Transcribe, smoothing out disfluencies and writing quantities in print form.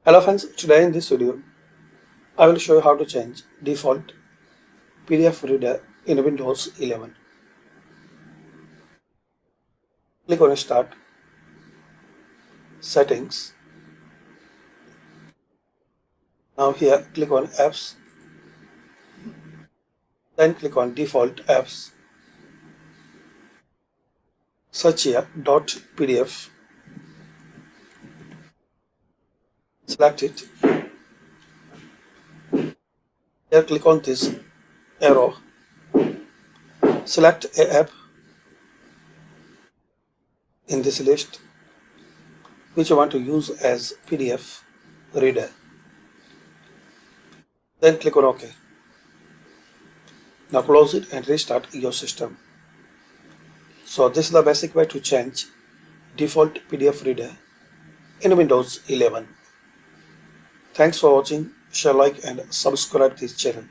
Hello friends, today in this video I will show you how to change default PDF reader in Windows 11. Click on Start, Settings. Now here click on Apps, then click on Default Apps. Search here .pdf, select it. Here click on this arrow, select a app in this list which you want to use as PDF reader. Then click on OK. Now close it and restart your system. So this is the basic way to change default PDF reader in Windows 11. Thanks for watching. Share, like and subscribe this channel.